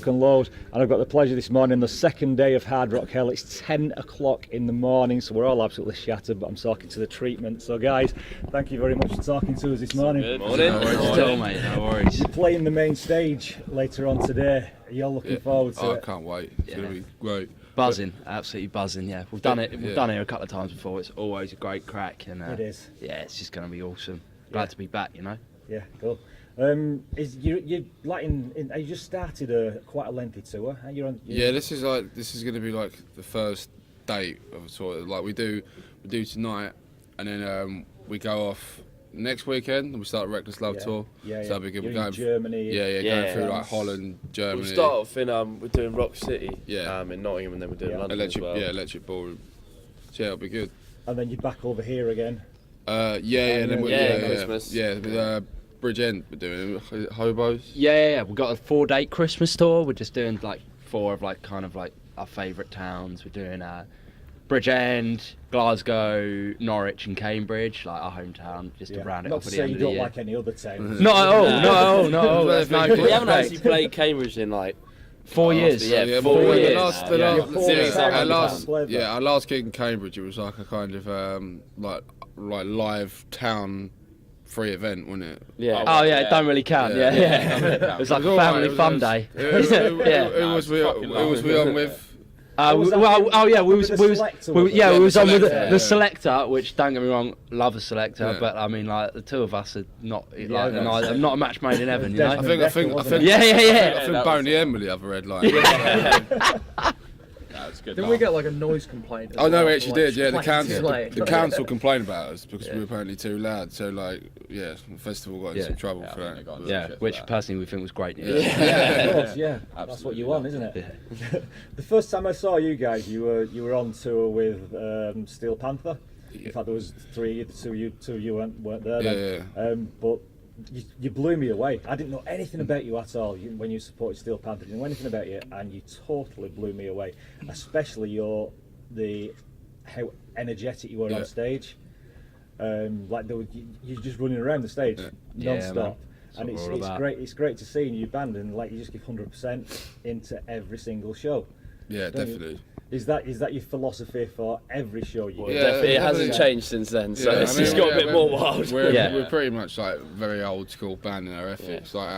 rock and load, and I've got the pleasure this morning, the second day of Hard Rock Hell. It's 10 o'clock in the morning, so we're all absolutely shattered, but I'm talking to the treatment. So guys, thank you very much for talking to us this morning. Morning. No worries, still, mate. No worries. You're playing the main stage later on today. Are you all looking forward to I it? can't wait. It's going to be great. Buzzing, absolutely buzzing. Yeah, we've done it. We've done it a couple of times before. It's always a great crack, and It is. Yeah, it's just going to be awesome. Glad to be back. You know. Yeah, cool. Is you like you just started quite a lengthy tour? And you're on. This is going to be like the first date of sort of like we do tonight, and then we go off next weekend and we start the Reckless Love tour. Yeah, so that'll be good. You're We're going in Germany. going through like Holland, Germany. We'll start off in we're doing Rock City in Nottingham, and then we're doing London Electric, as well. Electric Ballroom. So it'll be good. And then you're back over here again. And then Christmas. With Bridgend we're doing Hobos. Yeah. We've got a 4-date Christmas tour. We're just doing like 4 of like kind of like our favourite towns. We're doing Bridgend, Glasgow, Norwich, and Cambridge, like our hometown, just to round it Not off to at the say end you of the don't year. like any other town. Not at all. No. That's no We good. haven't actually played Cambridge in like 4 years. Yeah, But 4 years. Our last gig in Cambridge, it was like a kind of like live town free event, wasn't it? Yeah. Oh yeah, it don't really count. Yeah. It was like a family fun day. Who was we on with? We was on with Selector, the Selector, which don't get me wrong, love a Selector, but I mean like the two of us are not I'm not a match made in heaven, you know. I think Boney M with the other red line. Didn't we get like a noise complaint? Oh no, we actually did. Yeah, the council complained about us because we were apparently too loud. So like, the festival got in some trouble for that. Yeah, which personally we think was great. Of course, that's what you want, isn't it? Yeah. The first time I saw you guys, you were on tour with Steel Panther. In fact, there was 3, the two of you weren't there then. But you blew me away. I didn't know anything about you at all when you supported Steel Panther. I didn't know anything about you, and you totally blew me away. Especially how energetic you were on stage. Like you're just running around the stage non-stop. And it's great. It's great to see in your band, and like you just give 100% into every single show. Yeah, definitely. Is that your philosophy for every show you do? Definitely, it hasn't changed since then, so it's just got a bit more wild. We're pretty much like very old school band in our ethics. Like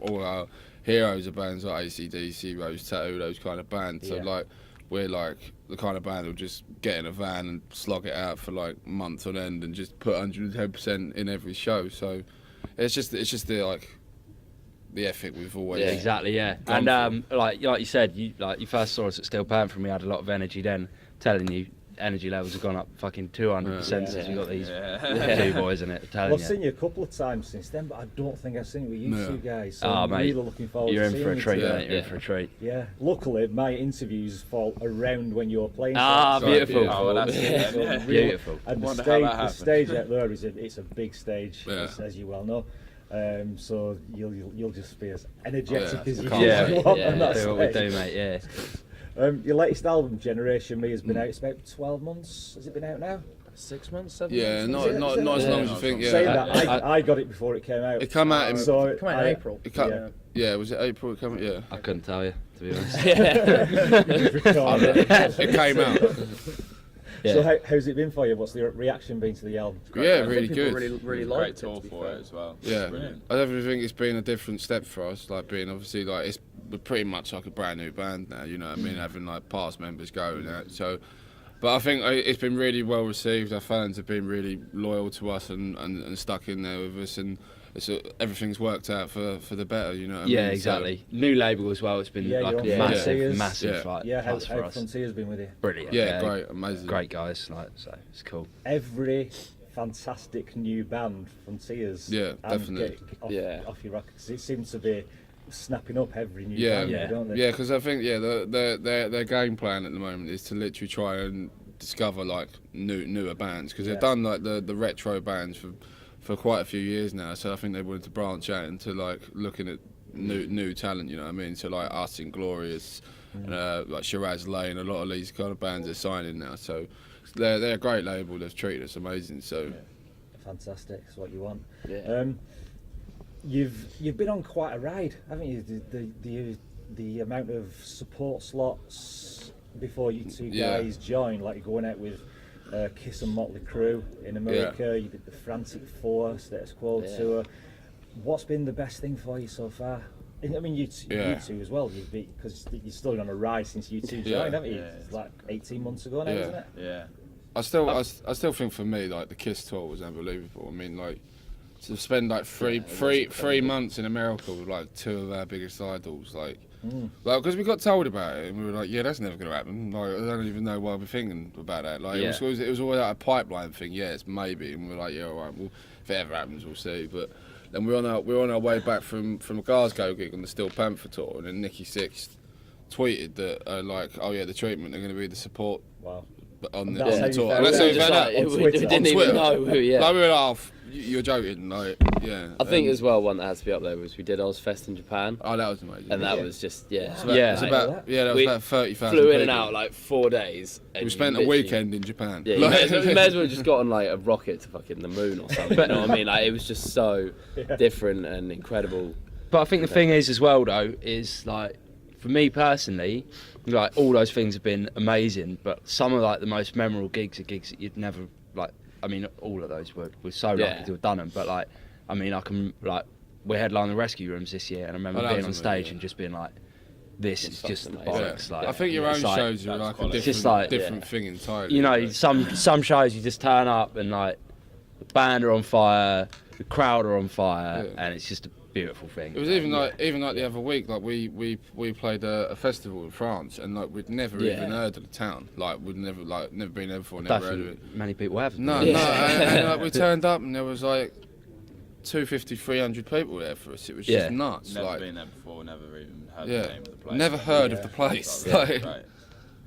all our heroes are bands like AC/DC, Rose Tattoo, those kind of bands. So like we're like the kind of band that'll just get in a van and slog it out for like months on end and just put 110% in every show. So it's just the ethic we've always and like you said, you first saw us at Steel Panther and we had a lot of energy then. Telling you, energy levels have gone up fucking 200% since we got these two boys in it. I've seen you a couple of times since then, but I don't think I've seen you with you two guys. So I'm really looking forward to seeing you. You're in for a treat, mate. You're in for a treat. Yeah. Luckily, my interviews fall around when you're playing. Beautiful. Oh, well, that's beautiful. And the stage out there it's a big stage, as you well know. So you'll just be as energetic as you can. Do what we do, mate. Yeah. Your latest album, Generation Me, has been out. It's about 12 months. Has it been out now? 6 months, 7 not months? as long as you think. Yeah. Saying that, I got it before it came out. It came out in April. Was it April? It came out. Yeah. I couldn't tell you, to be honest. It came out. So how's it been for you? What's the reaction been to the album? Yeah, really good. Really liked it. Great tour for it as well. Yeah, brilliant. I definitely think it's been a different step for us. Like being obviously like we're pretty much like a brand new band now. You know what I mean? Having like past members go and that. So, but I think it's been really well received. Our fans have been really loyal to us and stuck in there with us, and everything's worked out for the better. You know what I mean? Yeah, exactly. So, new label as well. It's been like a massive plus for us. Frontier's been with you? Brilliant. Yeah, great, amazing. Great guys. So it's cool. Every fantastic new band, Frontiers. Yeah, definitely. Off your records. It seems to be snapping up every new band, don't they? Yeah, because I think their game plan at the moment is to literally try and discover like newer bands, because they've done like the retro bands for quite a few years now. So I think they wanted to branch out into like looking at new talent. You know what I mean? So like us, Inglorious, like Shiraz Lane, a lot of these kind of bands are signing now. So they're a great label. They've treated us amazing. So fantastic. That's what you want. Yeah. you've been on quite a ride, haven't you? The amount of support slots before you two guys joined, like going out with Kiss and Motley Crue in America. You did the Frantic Four Status Quo tour. What's been the best thing for you so far? I mean, you two as well. Because you're still on a ride since you two joined, haven't you? It's like 18 months ago now, isn't it? Yeah. I still think for me, like the Kiss tour was unbelievable. I mean, like to spend like three months in America with like two of our biggest idols, like because we got told about it and we were like, yeah, that's never going to happen. Like, I don't even know why we're thinking about that. Like it was always like a pipeline thing. Yeah, it's maybe, and we're like, yeah, all right. Well, if it ever happens, we'll see. But then we're on our way back from a Glasgow gig on the Steel Panther tour, and then Nikki Sixx tweeted that like, oh yeah, the treatment are going to be the support. Wow. On the tour. And that's We how we found out. we didn't even know who. Yeah. Like we were like, you're joking, like yeah. I think as well, one that has to be up there was we did Ozfest in Japan. Oh, that was amazing. And that was just that was about 30,000. Flew in and out like 4 days. And we spent a weekend in Japan. Yeah, you may as well just got on like a rocket to fucking the moon or something. You know what I mean? Like it was just so different and incredible. But I think the thing is as well though is like for me personally, like all those things have been amazing, but some of like the most memorable gigs are gigs that you'd never like. I mean, all of those were so lucky to have done them. But like, I mean, I can like we're headlining the Rescue Rooms this year, and I remember being on stage and just being like, "This is just the bollocks." Like, I think your own shows are like a different thing entirely. You know, some shows you just turn up and like the band are on fire, the crowd are on fire, and it's just a beautiful thing. It was even like the other week, like we played a festival in France, and like we'd never even heard of the town. Like we'd never been there before, never heard of it. Many people have. No, and like, we turned up and there was like 250, 300 people there for us. It was just nuts. Never been there before, never even heard the name of the place. Never heard of the place.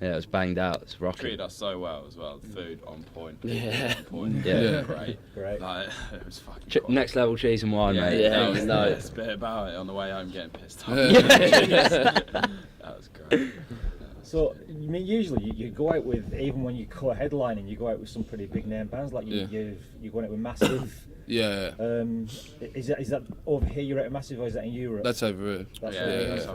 Yeah, it was banged out. It's rocking. Treated us so well as well. The food on point. Yeah. On point. Yeah. Great. Like, it was fucking next level cheese and wine, mate. Yeah, that was the best bit about it. On the way home, getting pissed off. That was great. So, I mean, usually you go out with, even when you go headlining, you go out with some pretty big name bands. Like you're going out with Massive. Yeah. Is that over here you're at Massive, or is that in Europe? That's over here.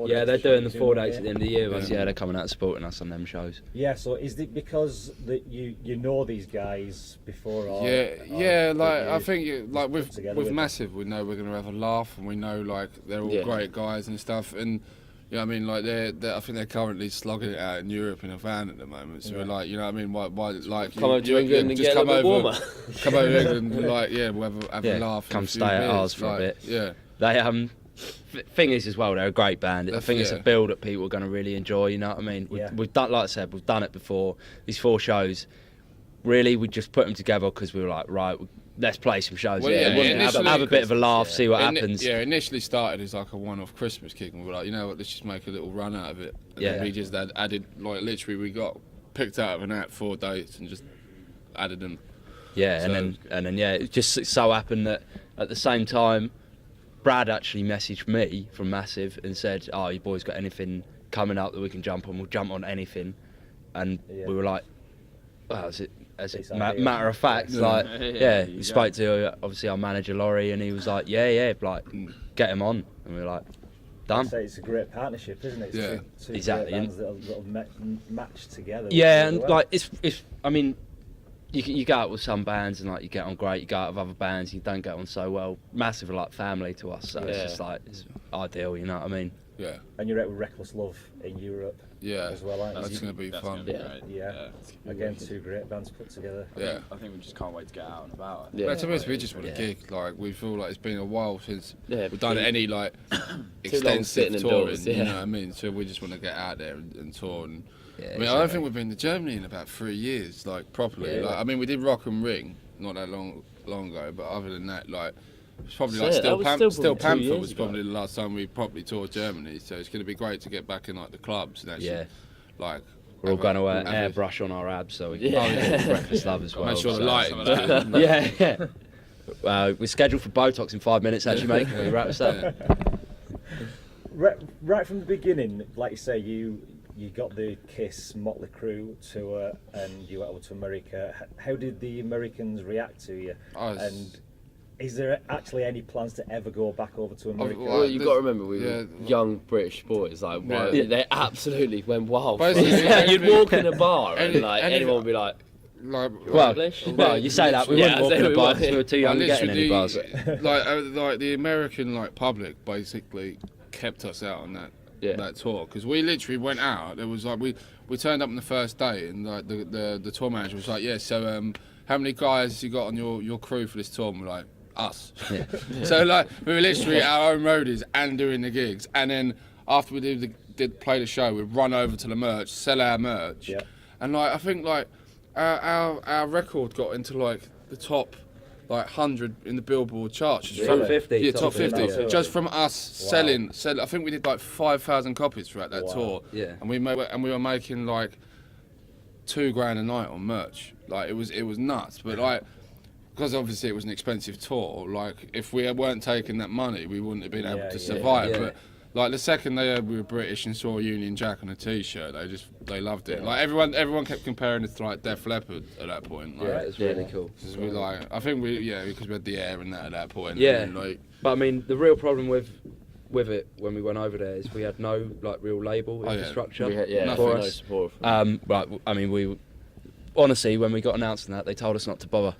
Yeah, they're doing the 4 dates at the end of the year. Yeah, they're coming out supporting us on them shows. Yeah, so is it because that you know these guys before? Or, like I think like with Massive, we know we're gonna have a laugh, and we know like they're all great guys and stuff, and. You know what I mean? Like I think they're currently slogging it out in Europe in a van at the moment. So we're like, you know what I mean? Why like come over to England and get a bit warmer. Come over England, and like we'll have a laugh. Come stay at ours for a bit. Yeah. They thing is as well, they're a great band. I think it's a build that people are going to really enjoy. You know what I mean? We've done, like I said, we've done it before. These 4 shows, really, we just put them together because we were like, right. Let's play some shows. Have a bit of a laugh, see what happens. Yeah, initially started as like a one-off Christmas gig, and we were like, you know what, let's just make a little run out of it. And then we just added, like literally, we got picked out of an hat 4 dates and just added them. Yeah, so, and then it just so happened that at the same time, Brad actually messaged me from Massive and said, "Oh, you boys got anything coming up that we can jump on? We'll jump on anything." And we were like, "Well, as a matter of fact, we spoke to obviously our manager Laurie, and he was like, like get him on, and we were like, done. It's a great partnership, isn't it? It's two exactly. Great bands that match together. Yeah, and like it's I mean, you go out with some bands and like you get on great, you go out with other bands and you don't get on so well. Massive are like family to us, so it's just like it's ideal, you know what I mean? Yeah. And you're out with Reckless Love in Europe. As well, aren't you? That's going to be fun. Again, 2 great bands put together. I think we just can't wait to get out and about. To be honest, we just want a gig. Like we feel like it's been a while since we've done any like extensive touring. You know what I mean? So we just want to get out there and tour. And I mean, I don't think we've been to Germany in about 3 years, like properly. Like I mean, we did Rock and Ring not that long ago, but other than that, like. It's probably like Steel Panther was probably the last time we properly toured Germany, so it's going to be great to get back in like the clubs and actually, like we're all going to airbrush on our abs so we can get Reckless Love as well. Make sure the lighting. We're scheduled for Botox in 5 minutes, actually, mate. Can we wrap this up? Right from the beginning, like you say, you got the Kiss Motley Crue tour and you went over to America. How did the Americans react to you? Is there actually any plans to ever go back over to America? Well, you've got to remember, we yeah. were young British boys. Like, they absolutely went wild. Basically, You'd walk in a bar and like anyone would be like, Well, English? you say that we Yeah, wouldn't walk in so a we bar were. 'cause we were too young to get in any bars. like the American public basically kept us out on that tour because we literally went out. It was like we turned up on the first day and like the tour manager was like, yeah, so how many guys you got on your crew for this tour? And we're like, us. Yeah. So like we were literally our own roadies and doing the gigs, and then after we did play the show, we'd run over to the merch, sell our merch, and like I think like our record got into like the top 100 in the Billboard charts. Just Top from, 50. Yeah, top 50. Yeah. Just from us selling. I think we did like 5,000 copies throughout that tour. Yeah. And we were making like $2,000 a night on merch. Like it was nuts. But like, because obviously it was an expensive tour. Like if we weren't taking that money, we wouldn't have been able to survive. Yeah. But like the second they heard we were British and saw Union Jack on a T-shirt, they loved it. Like everyone kept comparing us to like Def Leppard at that point. Like, Yeah, it's really cool. because we because we had the air and that at that point. Yeah. And, like, But I mean, the real problem with it when we went over there is we had no real label infrastructure Nothing. for no us. support from Right, I mean, we honestly, when we got announced on that, they told us not to bother.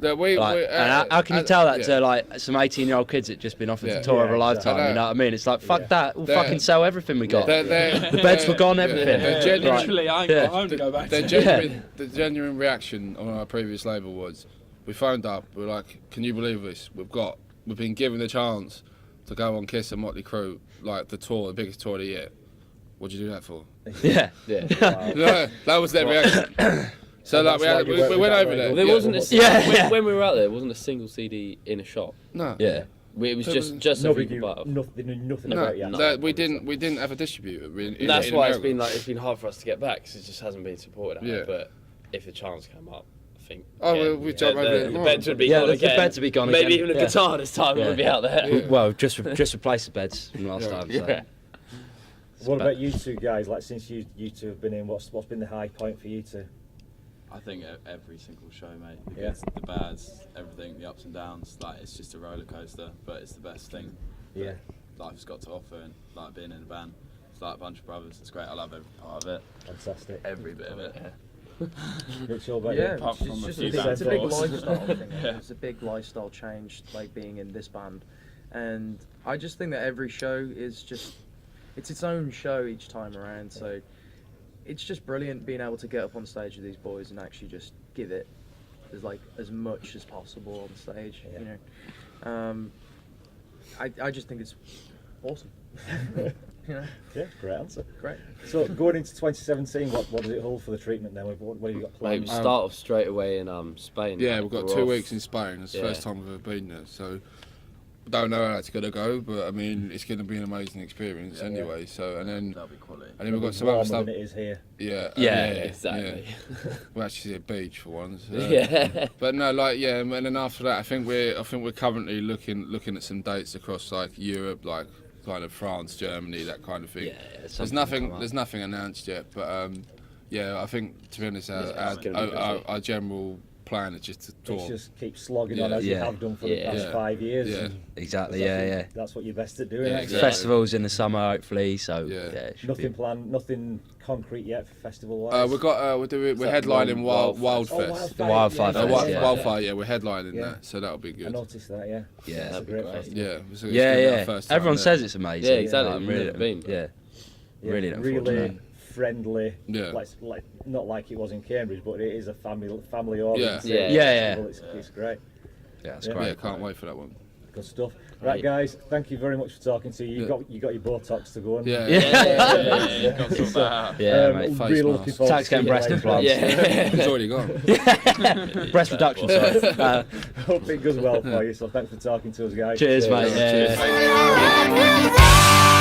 that And how can you tell that to like some 18-year-old kids that just been offered the tour of a lifetime? exactly. You know what I mean? It's like fuck that. We'll They're- fucking sell everything we got. The The beds were gone, everything. Literally, I ain't Yeah. got home to go back The to. the genuine reaction on our previous label was, we phoned up, we were like, can you believe this? We've been given the chance to go on Kiss and Motley Crue, like the tour, the biggest tour of the year. What'd you do that for? Yeah. No, that was their reaction. So like we went over there. There wasn't when we were out there wasn't a single CD in a shop. No. Yeah. It was There just was a Nobody few knew buttons. nothing No, about it. that we didn't have a distributor. That's why it's America. been hard for us to get back because it just hasn't been supported. Yeah. But if the chance came up, I think. Oh, again, well, we jump over the it. beds would be Yeah, gone the again. beds would be gone Maybe again. even a Yeah. guitar this time Yeah. would be out there. Well, just replace the beds from last time. So. Yeah. What about you two guys? Like since you two have been in, what's been the high point for you two? I think every single show, mate. The goods, the bads, everything, the ups and downs. Like it's just a roller coaster, but it's the best thing. Yeah. Life's got to offer, and like being in a band, it's like a bunch of brothers. It's great. I love every part of it, Fantastic. every bit of it. Rich, all about Yeah, you? Apart it's from a just few it's a big bad lifestyle thing. Yeah. It's a big lifestyle change, like being in this band, and I just think that every show is just it's its own show each time around. So it's just brilliant being able to get up on stage with these boys and actually just give it as much as possible on stage. Yeah. You know, I just think it's awesome. You know, Yeah, great answer. great. So going into 2017, what does it hold for the treatment then? What have you got Mate, we planned? start off straight away in Spain. Yeah, like, we've got we're 2 off- weeks in Spain. It's the first time we've ever been there, so we don't know how that's gonna go. But I mean, it's gonna be an amazing experience anyway. So and then That'll be quality. we've got some other Warmer stuff. than it is here. Yeah, exactly. Yeah. We actually see a beach for once. Yeah. But no, and then after that, I think we're currently looking at some dates across like Europe, like kind of France, Germany, that kind of thing. There's nothing announced yet, but I think to be honest, our general plan is just to tour. It's just keep slogging on as you have done for the past 5 years. Yeah. and Exactly. That's what you're best at doing. Yeah, isn't it? exactly. Festivals in the summer, hopefully. So Yeah. it should Nothing be- planned, nothing concrete yet for festival wise. We're headlining Wildfest. Wildfire yeah, Fest, yeah. Wildfire, we're headlining Yeah. that, so that'll be I good. noticed that. Yeah. Yeah, It's a that'd great great. festival. Yeah, it's Yeah, gonna be our yeah. first time Everyone there. says it's amazing. Yeah, exactly. I'm We've never been. Yeah. Really looking forward to really that. friendly. Yeah. Like not like it was in Cambridge, but it is a family audience. Yeah. Yeah. It's great. Yeah, it's Yeah. great. Yeah, can't wait for that one. Good stuff. Right, guys. Thank you very much for talking to you. You got your Botox to go on. Yeah. Yeah, got to sort that out. Yeah, mate. face Really mask. looking forward Tax to getting seeing breast you implants. later. It's already gone. Breast reduction, sorry. Hope it goes well for you. So thanks for talking to us, guys. Cheers, mate. Cheers. Yeah.